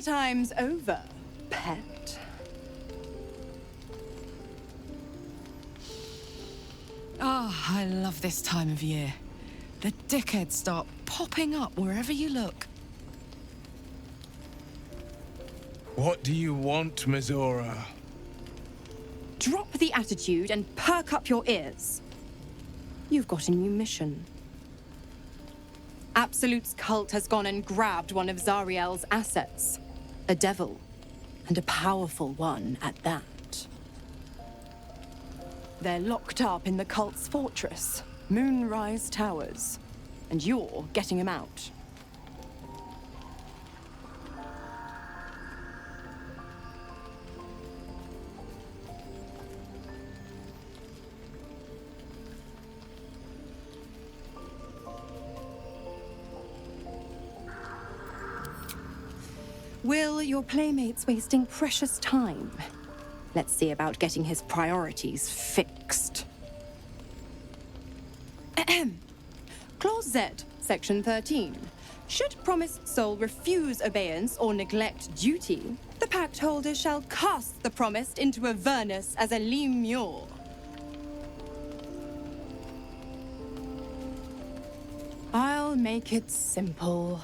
times over, pet. Ah, I love this time of year. The dickheads start popping up wherever you look. What do you want, Mizora? Drop the attitude and perk up your ears. You've got a new mission. Absolute's cult has gone and grabbed one of Zariel's assets. A devil, and a powerful one at that. They're locked up in the cult's fortress, Moonrise Towers, and you're getting him out. Wyll, your playmate's wasting precious time. Let's see about getting his priorities fixed. Ahem. Clause Z, Section 13. Should promised soul refuse obeyance or neglect duty, the pact holder shall cast the promised into Avernus as a lemure. I'll make it simple.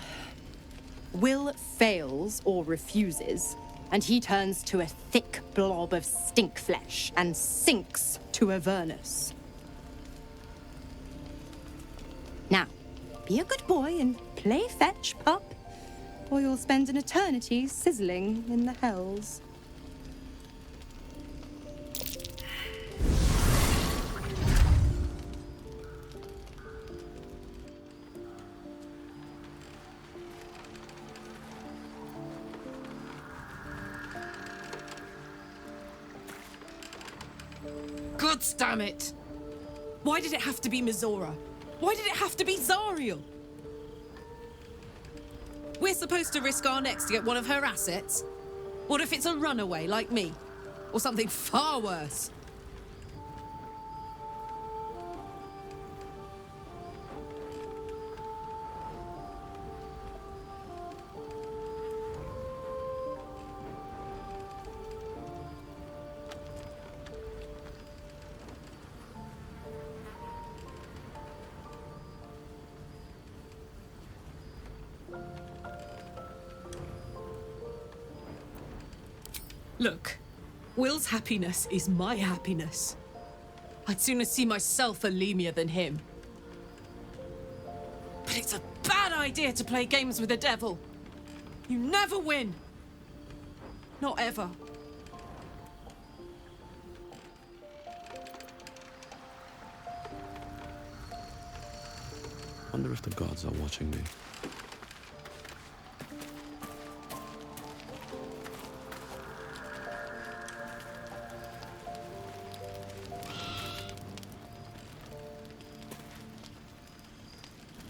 Wyll fails or refuses, and he turns to a thick blob of stink flesh and sinks to Avernus. Now, be a good boy and play fetch, pup, or you'll spend an eternity sizzling in the hells. God damn it! Why did it have to be Mizora? Why did it have to be Zariel? We're supposed to risk our necks to get one of her assets? What if it's a runaway like me? Or something far worse? Look, Wyll's happiness is my happiness. I'd sooner see myself a lemure than him. But it's a bad idea to play games with the devil. You never win. Not ever. Wonder if the gods are watching me.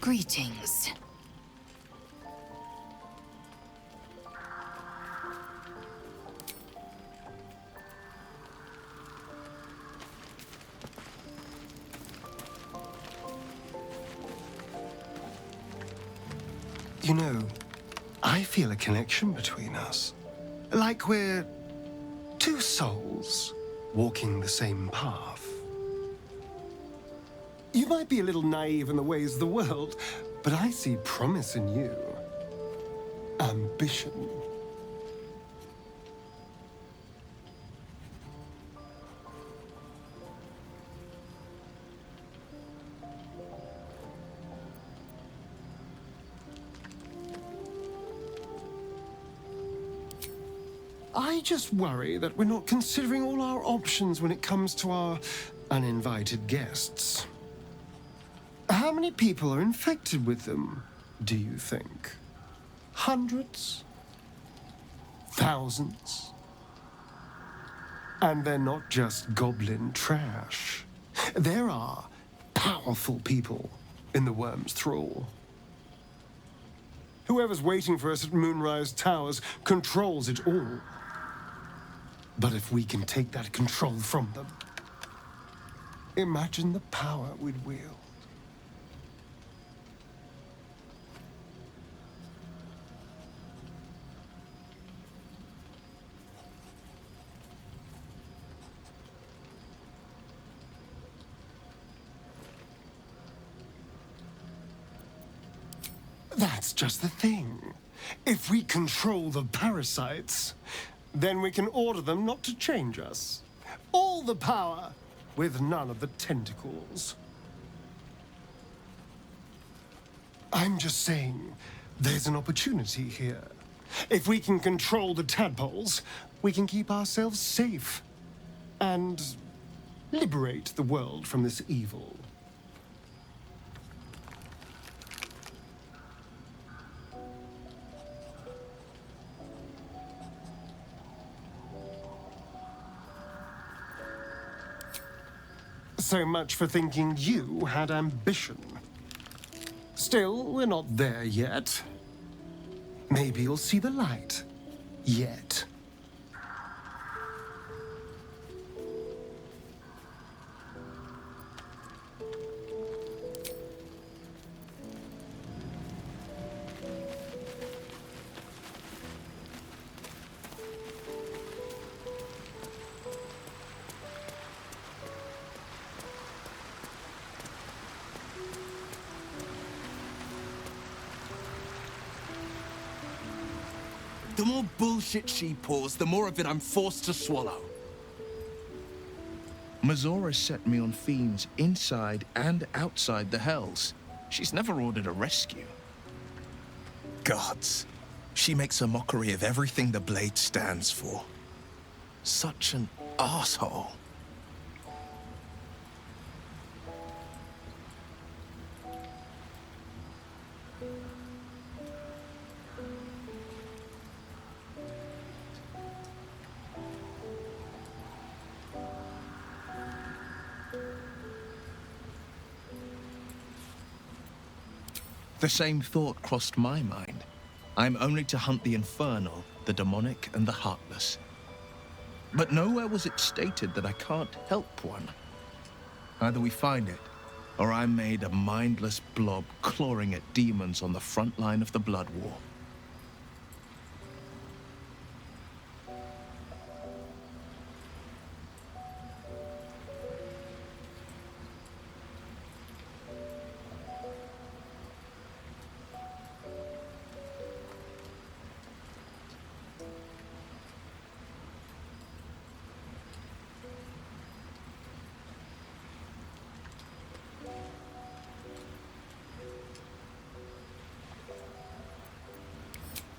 Greetings. You know, I feel a connection between us. Like we're two souls walking the same path. You might be a little naive in the ways of the world, but I see promise in you. Ambition. I just worry that we're not considering all our options when it comes to our uninvited guests. How many people are infected with them, do you think? Hundreds? Thousands? And they're not just goblin trash. There are powerful people in the Worm's thrall. Whoever's waiting for us at Moonrise Towers controls it all. But if we can take that control from them, imagine the power we'd wield. That's just the thing. If we control the parasites, then we can order them not to change us. All the power, with none of the tentacles. I'm just saying, there's an opportunity here. If we can control the tadpoles, we can keep ourselves safe. And liberate the world from this evil. So much for thinking you had ambition. Still, we're not there yet. Maybe you'll see the light. Yet. The more bullshit she pours, the more of it I'm forced to swallow. Mizora set me on fiends inside and outside the Hells. She's never ordered a rescue. Gods, she makes a mockery of everything the Blade stands for. Such an asshole. The same thought crossed my mind. I'm only to hunt the infernal, the demonic, and the heartless. But nowhere was it stated that I can't help one. Either we find it, or I'm made a mindless blob clawing at demons on the front line of the Blood War.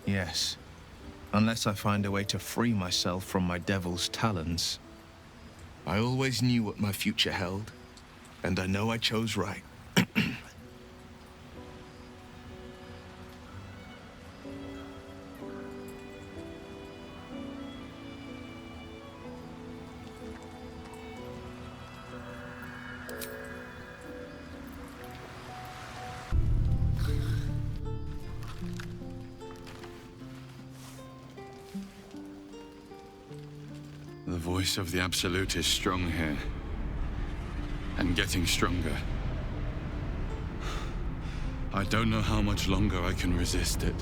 Yes. Unless I find a way to free myself from my devil's talons. I always knew what my future held, and I know I chose right. The voice of the Absolute is strong here. And getting stronger. I don't know how much longer I can resist it.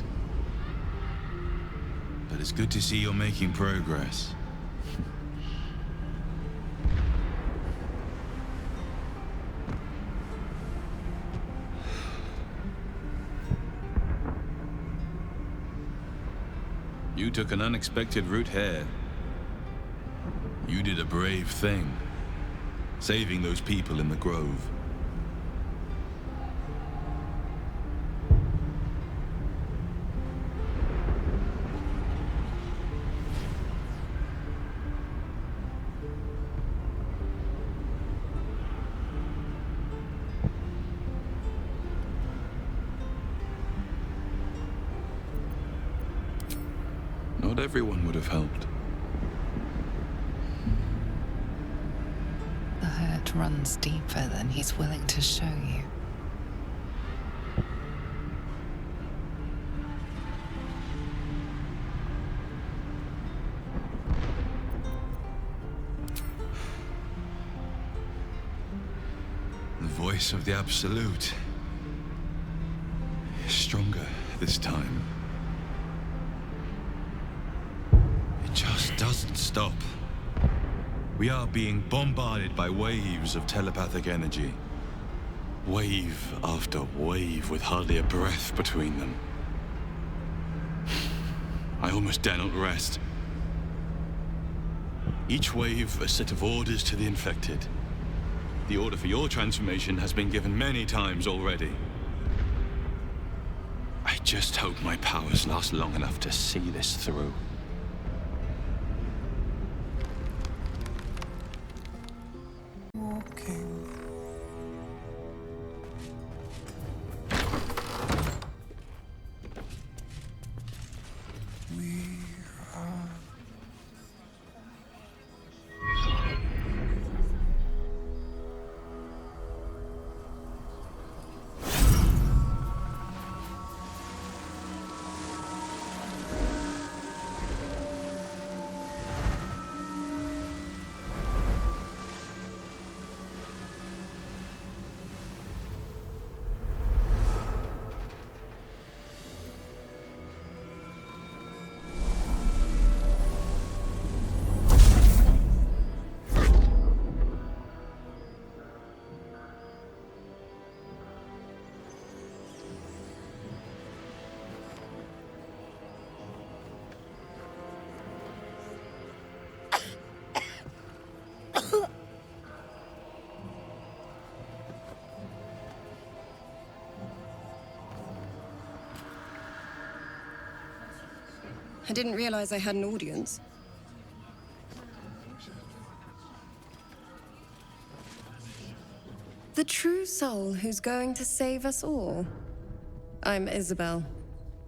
But it's good to see you're making progress. You took an unexpected route here. You did a brave thing, saving those people in the grove. Not everyone would have helped. The hurt runs deeper than he's willing to show you. The voice of the Absolute is stronger this time. It just doesn't stop. We are being bombarded by waves of telepathic energy. Wave after wave with hardly a breath between them. I almost dare not rest. Each wave a set of orders to the infected. The order for your transformation has been given many times already. I just hope my powers last long enough to see this through. I didn't realize I had an audience. The true soul who's going to save us all. I'm Isobel.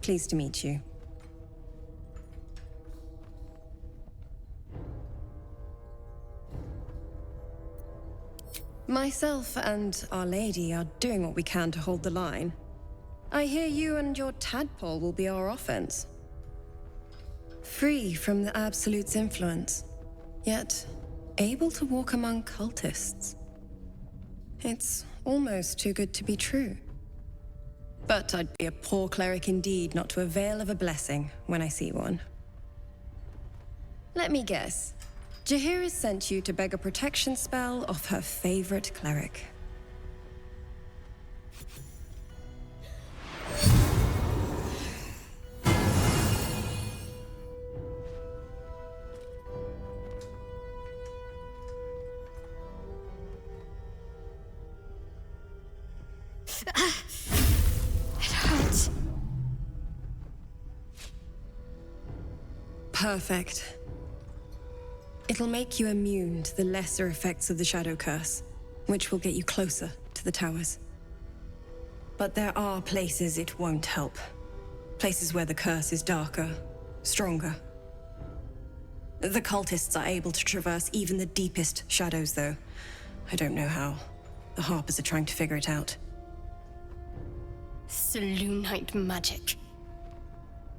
Pleased to meet you. Myself and Our Lady are doing what we can to hold the line. I hear you and your tadpole will be our offense. Free from the Absolute's influence, yet able to walk among cultists. It's almost too good to be true. But I'd be a poor cleric indeed not to avail of a blessing when I see one. Let me guess. Jaheira sent you to beg a protection spell off her favorite cleric. It hurts. Perfect. It'll make you immune to the lesser effects of the Shadow Curse, which will get you closer to the towers. But there are places it won't help. Places where the curse is darker, stronger. The cultists are able to traverse even the deepest shadows, though. I don't know how. The Harpers are trying to figure it out. Selûnite magic.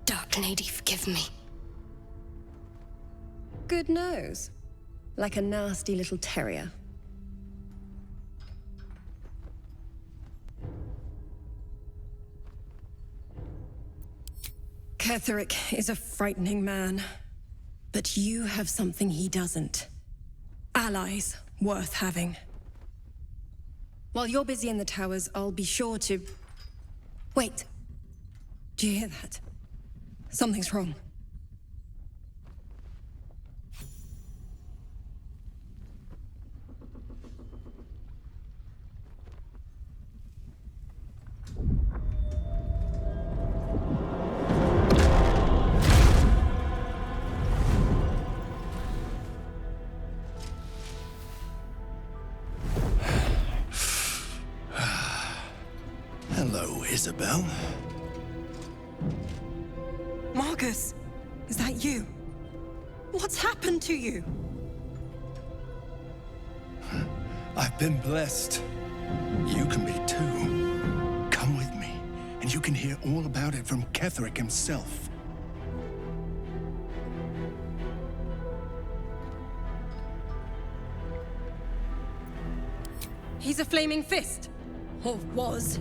Dark Lady, forgive me. Good nose. Like a nasty little terrier. Ketheric is a frightening man. But you have something he doesn't. Allies worth having. While you're busy in the towers, I'll be sure to... Wait. Do you hear that? Something's wrong. Hello, Isobel. Marcus, is that you? What's happened to you? I've been blessed. You can be too. Come with me, and you can hear all about it from Ketheric himself. He's a flaming fist. Or was.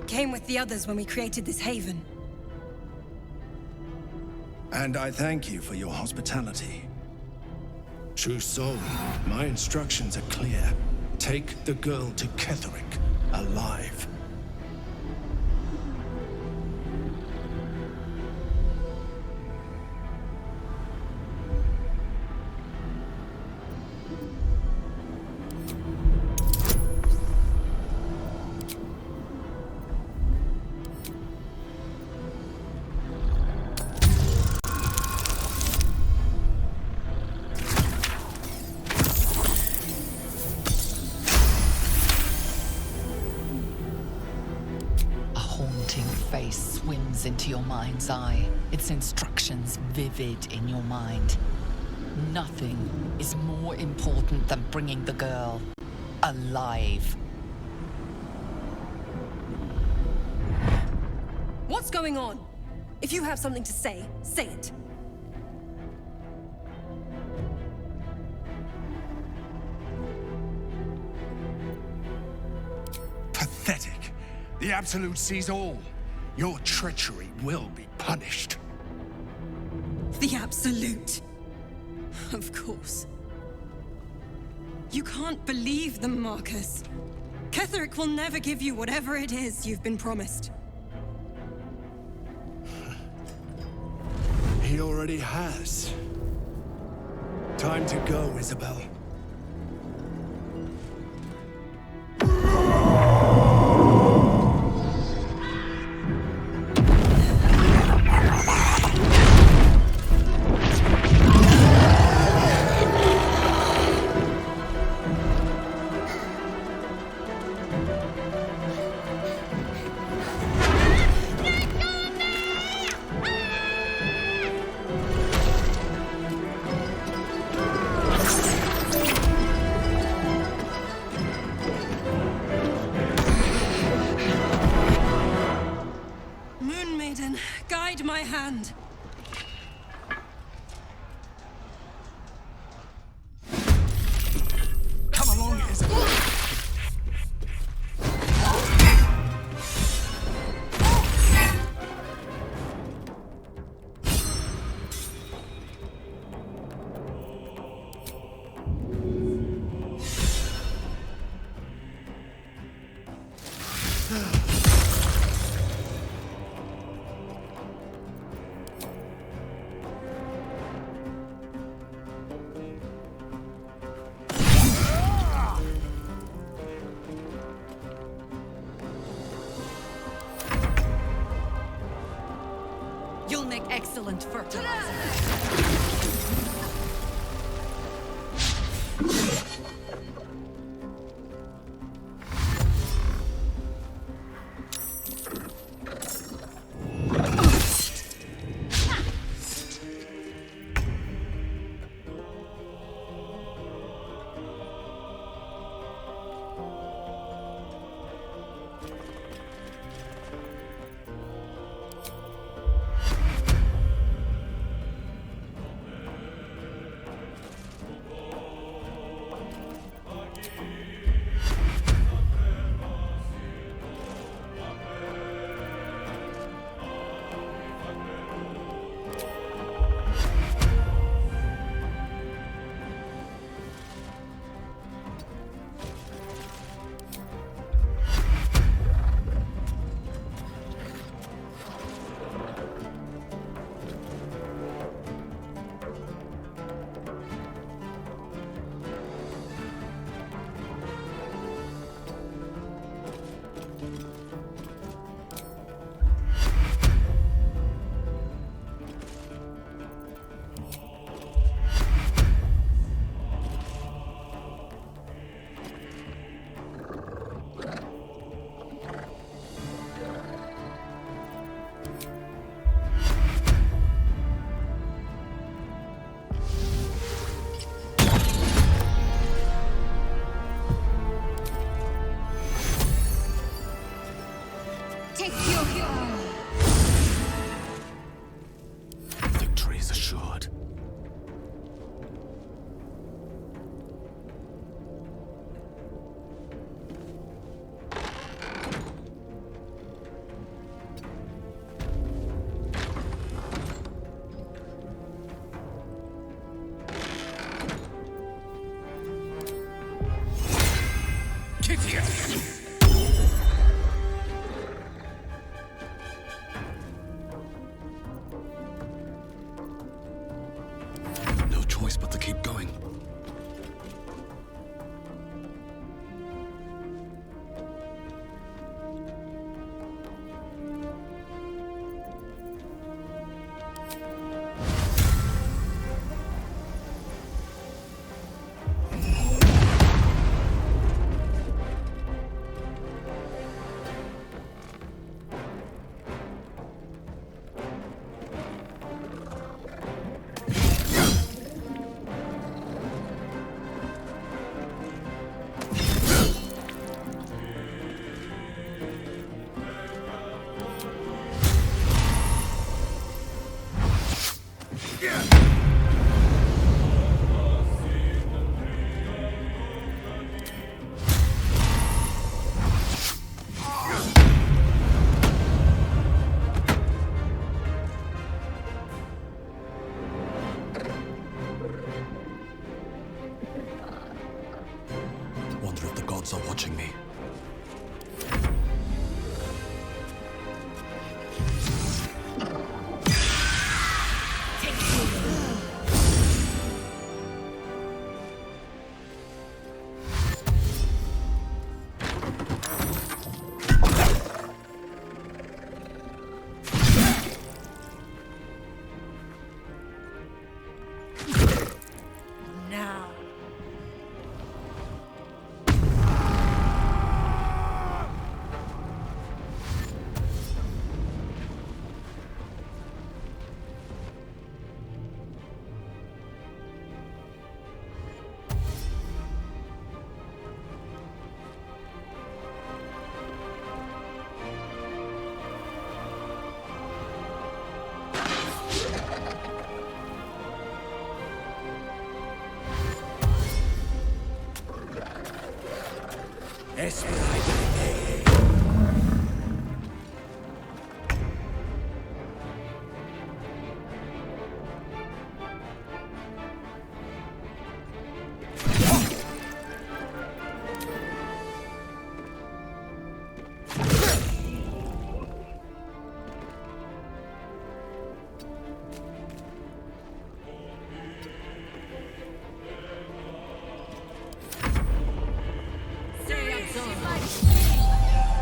Came with the others when we created this haven. And I thank you for your hospitality. True soul, my instructions are clear. Take the girl to Ketheric. alive. Into your mind's eye, its instructions vivid in your mind. Nothing is more important than bringing the girl alive. What's going on? If you have something to say it. Pathetic. The Absolute sees all. Your treachery will be punished. The Absolute. Of course. You can't believe them, Marcus. Ketheric will never give you whatever it is you've been promised. He already has. Time to go, Isobel. Guide my hand. Come along, Isobel. You'll make excellent fertilizer.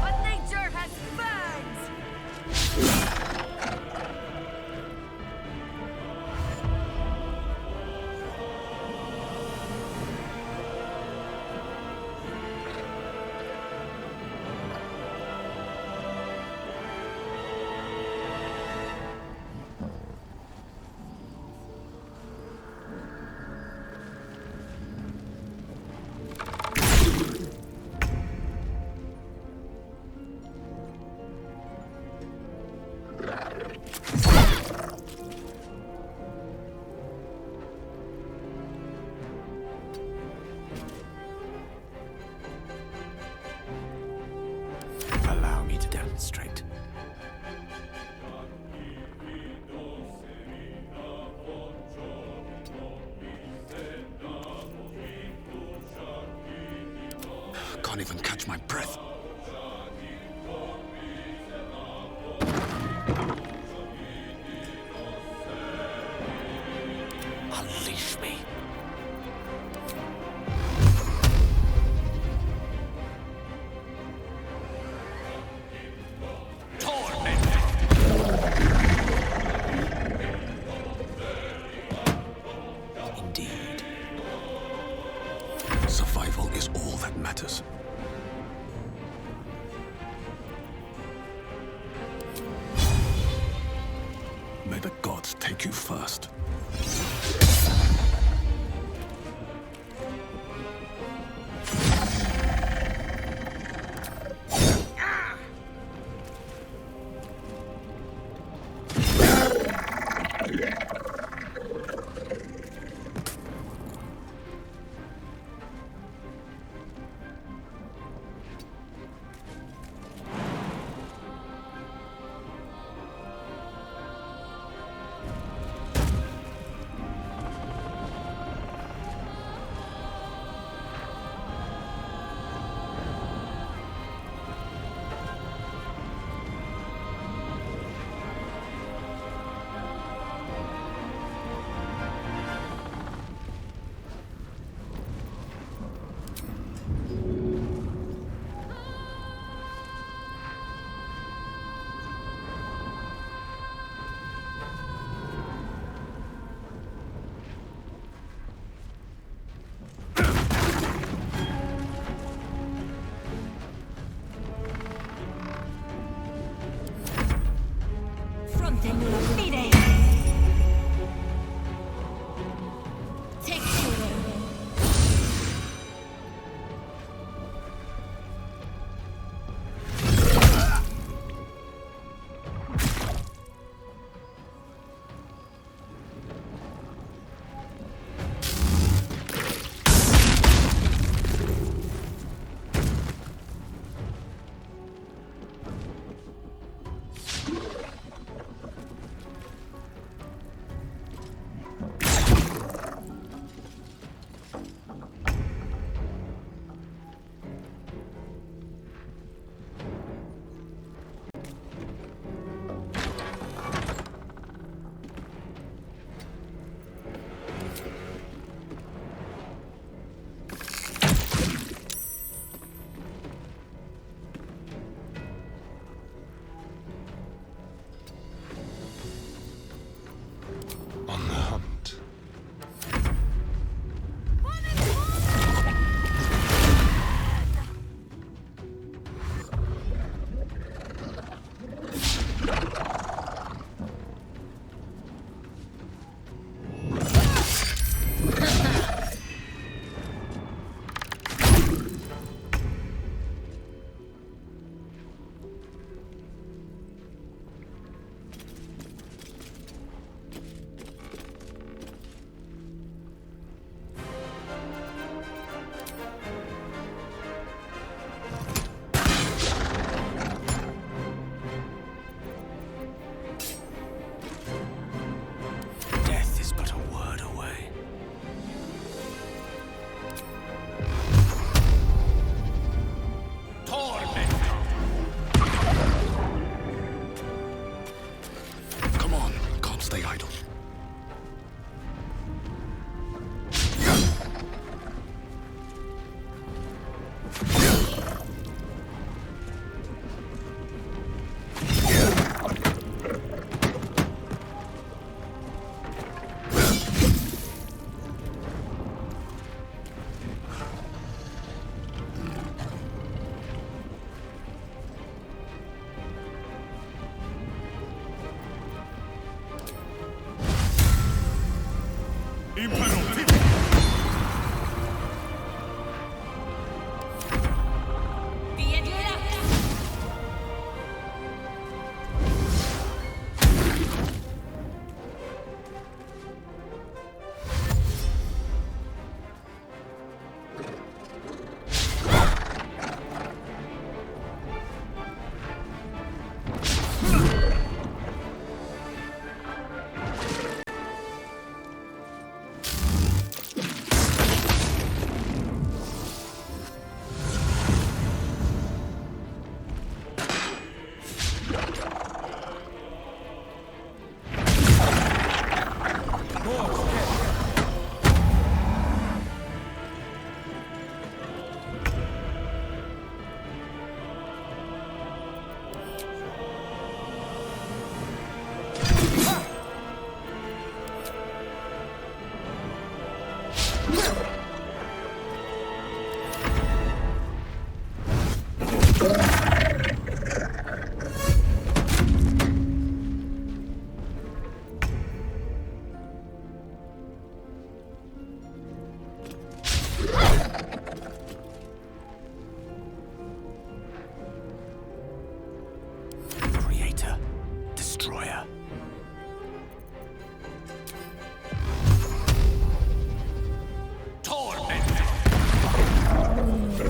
But nature has fangs! Allow me to demonstrate. Can't even catch my breath. Unleash me. Indeed. Survival is all that matters. May the gods take you first.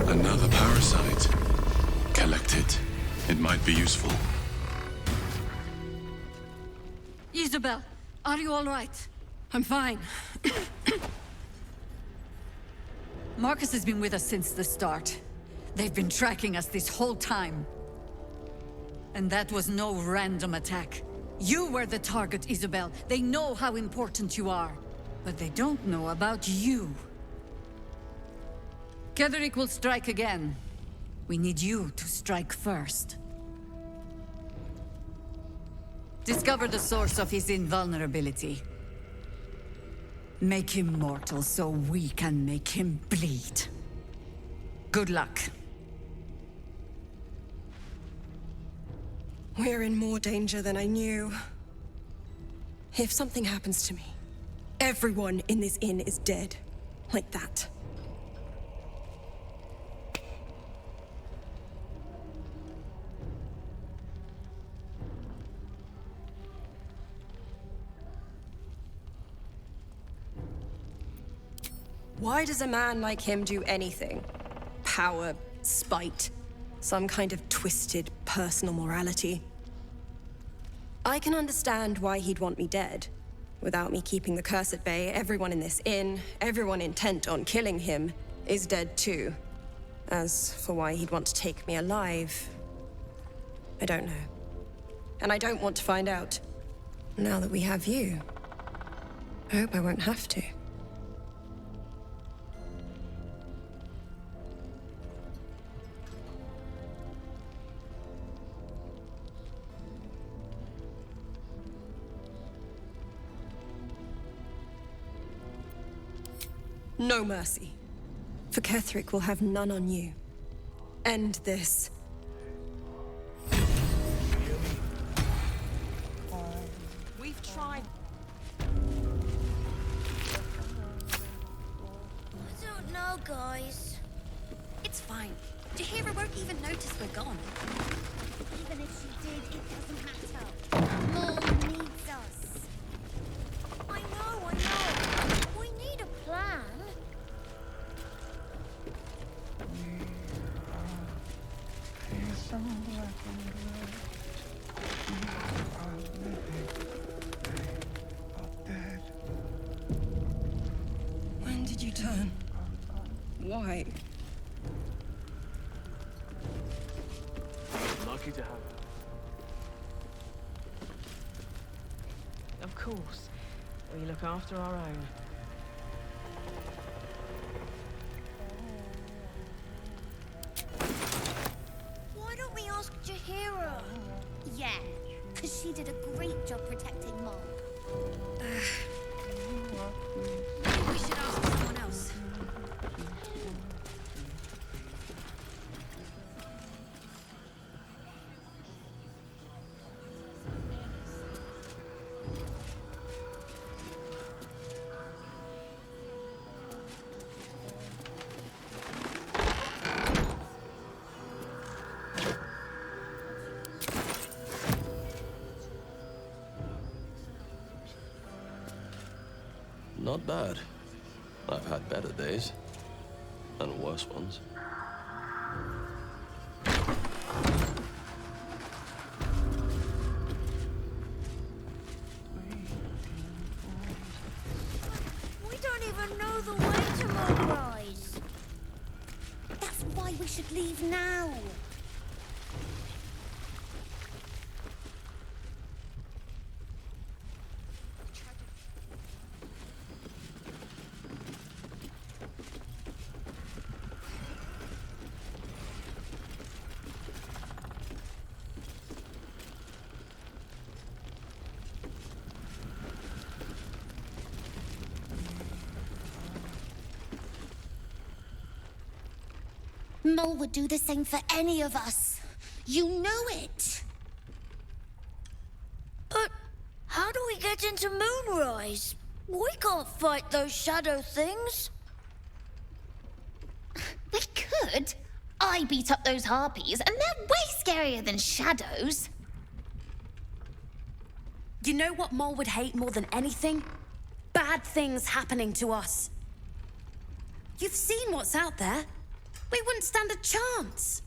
Another parasite. Collect it. It might be useful. Isobel, are you all right? I'm fine. Marcus has been with us since the start. They've been tracking us this whole time. And that was no random attack. You were the target, Isobel. They know how important you are. But they don't know about you. Ketheric will strike again. We need you to strike first. Discover the source of his invulnerability. Make him mortal so we can make him bleed. Good luck. We're in more danger than I knew. If something happens to me, everyone in this inn is dead. Like that. Why does a man like him do anything? Power, spite, some kind of twisted personal morality. I can understand why he'd want me dead. Without me keeping the curse at bay, everyone in this inn, everyone intent on killing him, is dead too. As for why he'd want to take me alive, I don't know. And I don't want to find out. Now that we have you, I hope I won't have to. No mercy. For Ketheric will have none on you. End this. We've tried. I don't know, guys. It's fine. Jaheira won't even notice we're gone. Even if she did, it doesn't matter. Mom needs us. I know. We need a plan. When did you turn? Why? Lucky to have her. Of course. We look after our own. Why don't we ask Jaheira? Yeah, because she did a great job protecting Mom. Maybe we should ask someone else. Not bad. I've had better days. And worse ones. We don't even know the way to Moonrise. That's why we should leave now. Mole would do the same for any of us. You know it. But how do we get into Moonrise? We can't fight those shadow things. We could. I beat up those harpies, and they're way scarier than shadows. You know what Mole would hate more than anything? Bad things happening to us. You've seen what's out there. We wouldn't stand a chance.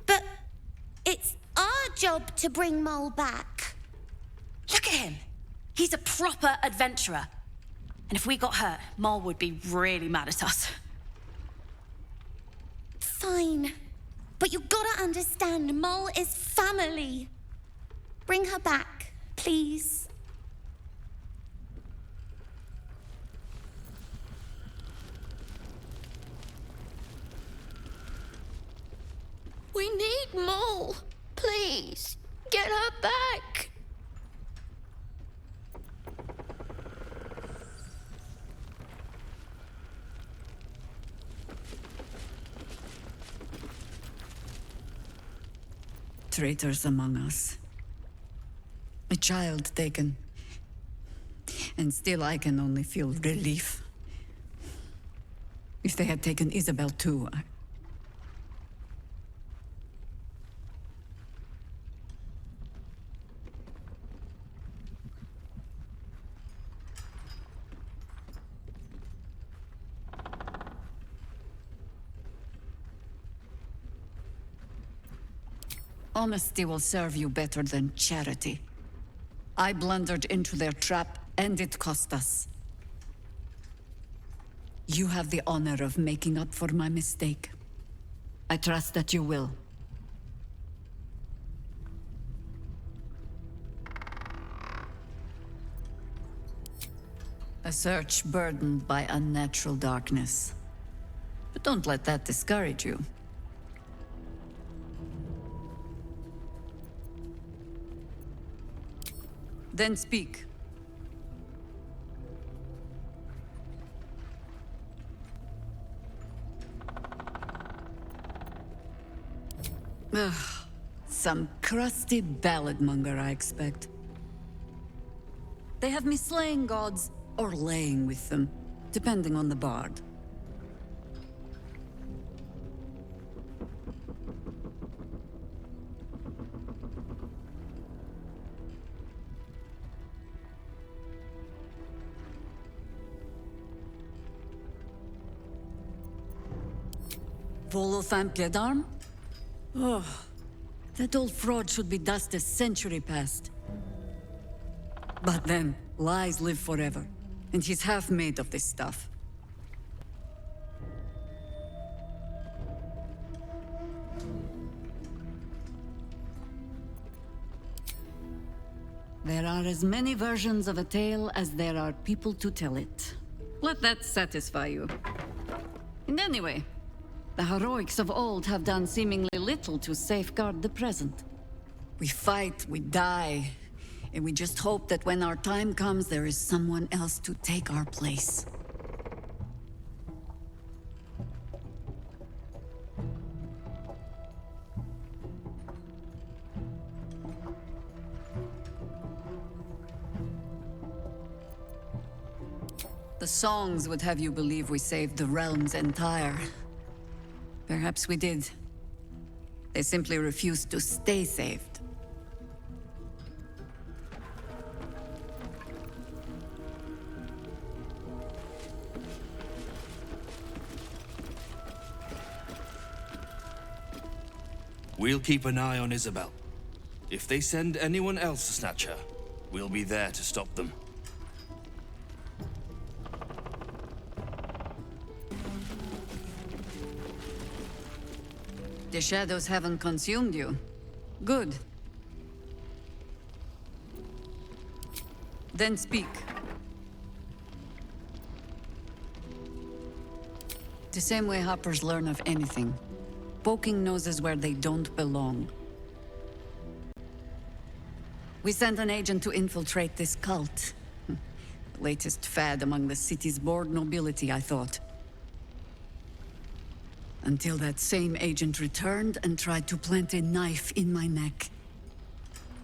But it's our job to bring Mole back. Look at him. He's a proper adventurer. And if we got hurt, Mole would be really mad at us. Fine. But you gotta understand, Mole is family. Bring her back, please. We need Mole. Please, get her back. Traitors among us. A child taken. And still I can only feel relief. If they had taken Isobel too, Honesty will serve you better than charity. I blundered into their trap, and it cost us. You have the honor of making up for my mistake. I trust that you will. A search burdened by unnatural darkness. But don't let that discourage you. Then speak. Ugh, some crusty ballad monger, I expect. They have me slaying gods or laying with them, depending on the bard. Volotham Oh, that old fraud should be dust a century past. But then, lies live forever, and he's half made of this stuff. There are as many versions of a tale as there are people to tell it. Let that satisfy you. And anyway, the heroics of old have done seemingly little to safeguard the present. We fight, we die, and we just hope that when our time comes, there is someone else to take our place. The songs would have you believe we saved the realm's entire. Perhaps we did. They simply refused to stay saved. We'll keep an eye on Isobel. If they send anyone else to snatch her, we'll be there to stop them. The shadows haven't consumed you. Good. Then speak. The same way hoppers learn of anything. Poking noses where they don't belong. We sent an agent to infiltrate this cult. The latest fad among the city's bored nobility, I thought. Until that same agent returned and tried to plant a knife in my neck.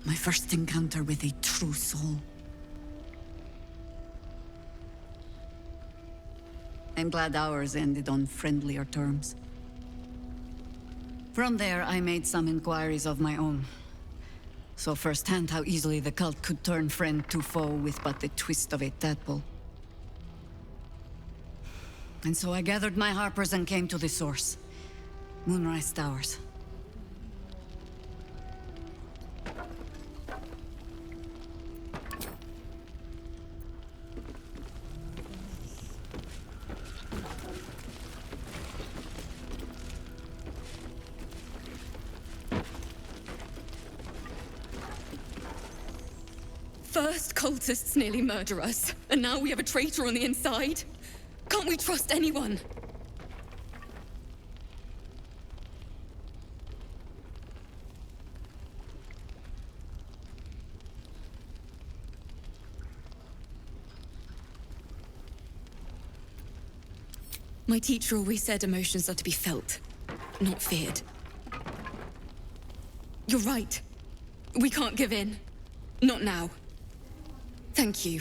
My first encounter with a true soul. I'm glad ours ended on friendlier terms. From there, I made some inquiries of my own. Saw firsthand how easily the cult could turn friend to foe with but the twist of a tadpole. And so I gathered my harpers and came to the source. Moonrise Towers. First, cultists nearly murder us, and now we have a traitor on the inside. Can't we trust anyone? My teacher always said emotions are to be felt, not feared. You're right. We can't give in. Not now. Thank you.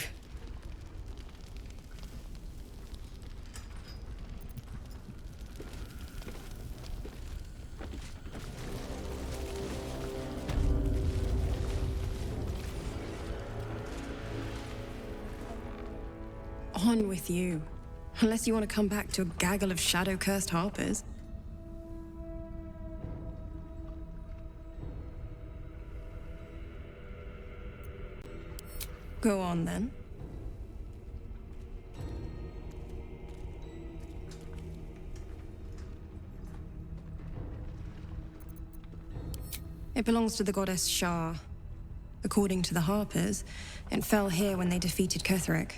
On with you. Unless you want to come back to a gaggle of shadow-cursed harpers. Go on, then. It belongs to the goddess Shah. According to the Harpers, it fell here when they defeated Ketheric,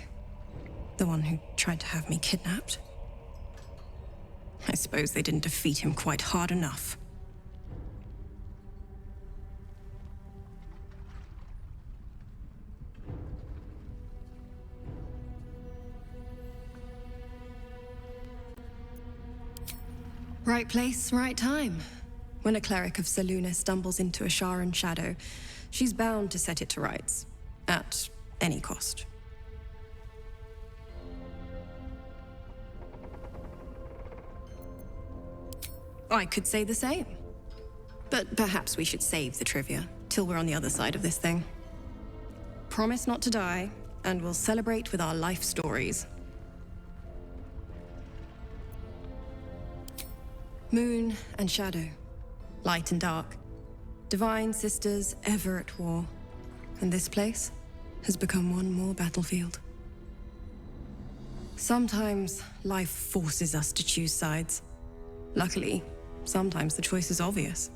the one who tried to have me kidnapped. I suppose they didn't defeat him quite hard enough. Right place, right time. When a cleric of Selûne stumbles into a Sharan shadow, she's bound to set it to rights. At any cost. I could say the same. But perhaps we should save the trivia till we're on the other side of this thing. Promise not to die, and we'll celebrate with our life stories. Moon and shadow, light and dark, divine sisters ever at war, and this place has become one more battlefield. Sometimes life forces us to choose sides. Luckily, sometimes the choice is obvious.